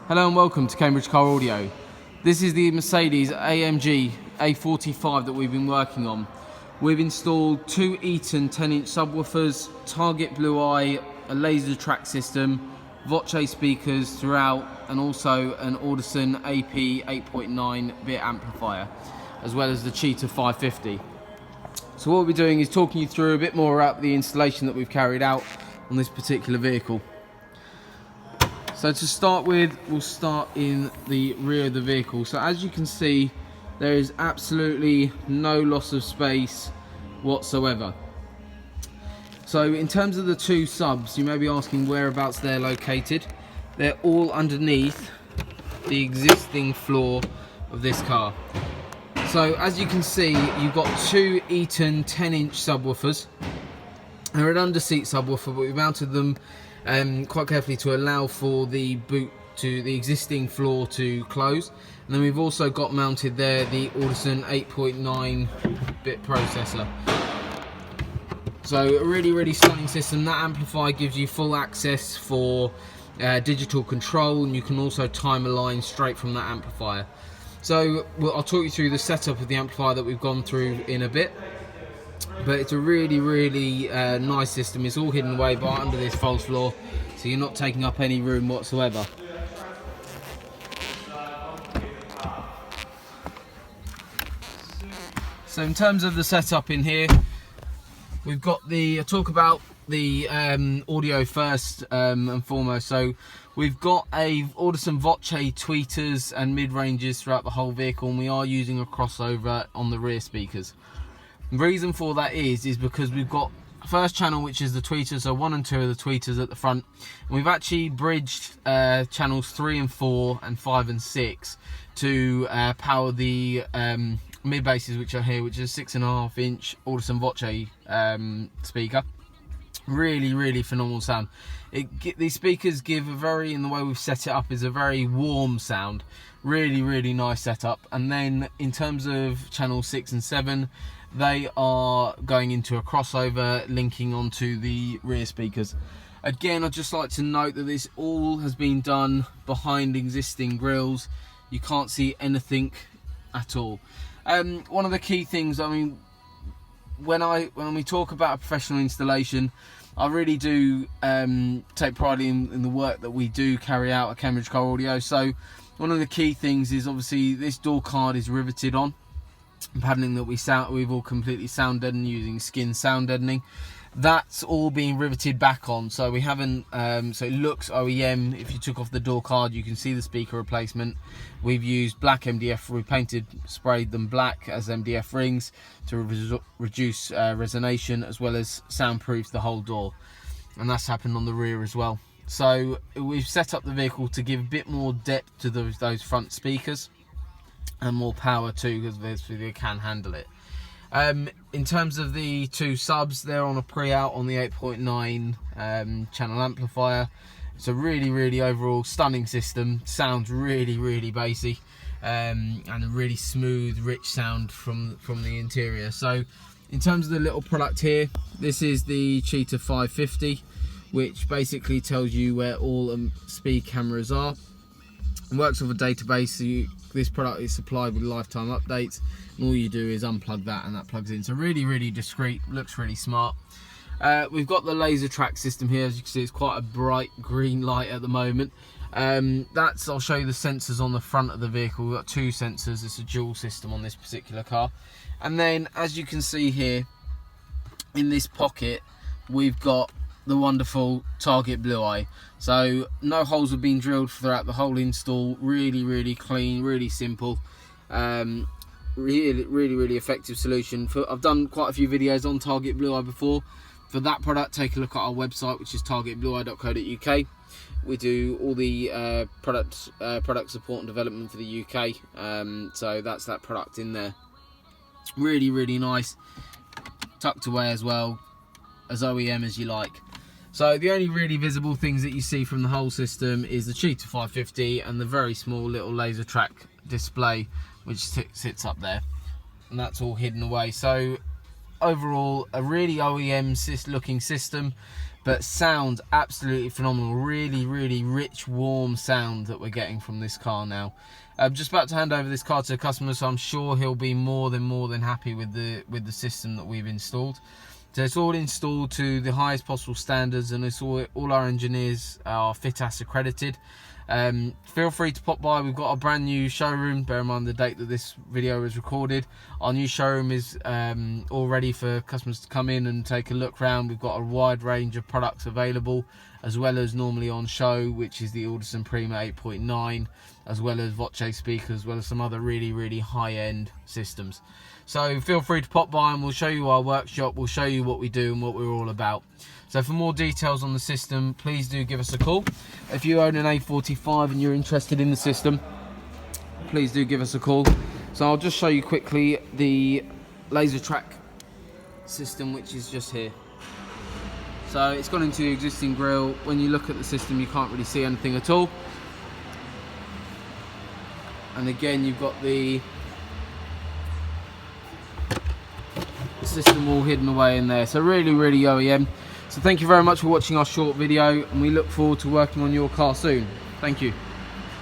Hello and welcome to Cambridge Car Audio. This is the Mercedes AMG A45 that we've been working on. We've installed two Eaton 10-inch subwoofers, Target Blu Eye, a laser track system, Voce speakers throughout, and also an Audison AP 8.9-bit amplifier, as well as the Cheetah 550. So what we'll be doing is talking you through a bit more about the installation that we've carried out on this particular vehicle. So to start with, we'll start in the rear of the vehicle. So as you can see, there is absolutely no loss of space whatsoever. So in terms of the two subs, you may be asking whereabouts they're located. They're all underneath the existing floor of this car. So as you can see, you've got two Eaton 10-inch subwoofers. They're an under-seat subwoofer, but we mounted them quite carefully to allow for the boot to the existing floor to close. And then we've also got mounted there the Audison 8.9-bit processor. So a really stunning system. That amplifier gives you full access for digital control, and you can also time a line straight from that amplifier. So I'll talk you through the setup of the amplifier that we've gone through in a bit. But it's a really nice system. It's all hidden away by under this false floor, so you're not taking up any room whatsoever. So in terms of the setup in here, we've got I'll talk about the audio first and foremost. So we've got a Audison Voce tweeters and mid-ranges throughout the whole vehicle, and we are using a crossover on the rear speakers. The reason for that is because we've got first channel, which is the tweeters, so 1 and 2 are the tweeters at the front, and we've actually bridged channels 3 and 4 and 5 and 6 to power the mid basses, which are here, which is a 6.5-inch Audison Voce speaker. Really phenomenal sound. These speakers give a very, in the way we've set it up, is a very warm sound. Really nice setup. And then in terms of channel 6 and 7, they are going into a crossover linking onto the rear speakers. Again, I'd just like to note that this all has been done behind existing grills. You can't see anything at all. One of the key things, I mean, when we talk about a professional installation, I really do take pride in the work that we do carry out at Cambridge Car Audio. So one of the key things is obviously this door card is riveted on. Padding that we've all completely sound deadened using skin sound deadening. That's all being riveted back on, so we haven't so it looks OEM. If you took off the door card, you can see the speaker replacement. We've used black MDF, we sprayed them black as MDF rings to reduce resonation, as well as soundproof the whole door, and that's happened on the rear as well. So we've set up the vehicle to give a bit more depth to those front speakers and more power too, because they can handle it. In terms of the two subs, they're on a pre-out on the 8.9 channel amplifier. It's a really overall stunning system. Sounds really bassy, and a really smooth, rich sound from the interior. So in terms of the little product here, this is the Cheetah 550, which basically tells you where all speed cameras are. It works with a database, so this product is supplied with lifetime updates, and all you do is unplug that and that plugs in. So really discreet, looks really smart. We've got the laser track system here. As you can see, it's quite a bright green light at the moment. I'll show you the sensors on the front of the vehicle. We've got two sensors. It's a dual system on this particular car. And then, as you can see here, in this pocket, we've got the wonderful Target Blu Eye. So no holes have been drilled throughout the whole install. Really clean, really simple. Really effective solution. I've done quite a few videos on Target Blu Eye before. For that product, take a look at our website, which is targetblueye.co.uk. We do all the product support and development for the UK. So that's that product in there. Really nice, tucked away as well, as OEM as you like. So the only really visible things that you see from the whole system is the Cheetah 550 and the very small little laser track display which sits up there, and that's all hidden away. So overall, a really OEM looking system, but sounds absolutely phenomenal. Really rich, warm sound that we're getting from this car now. I'm just about to hand over this car to the customer, so I'm sure he'll be more than happy with the system that we've installed. So it's all installed to the highest possible standards, and it's all our engineers are FitAS accredited. Feel free to pop by. We've got a brand new showroom. Bear in mind the date that this video is recorded. Our new showroom is all ready for customers to come in and take a look round. We've got a wide range of products available, as well as normally on show, which is the Alderson Prima 8.9, as well as Voce speakers, as well as some other really high-end systems. So feel free to pop by and we'll show you our workshop. We'll show you what we do and what we're all about. So for more details on the system, please do give us a call. If you own an A45 and you're interested in the system, please do give us a call. So I'll just show you quickly the laser track system, which is just here. So it's gone into the existing grille. When you look at the system, you can't really see anything at all. And again, you've got the system all hidden away in there. So really OEM. So thank you very much for watching our short video, and we look forward to working on your car soon. Thank you.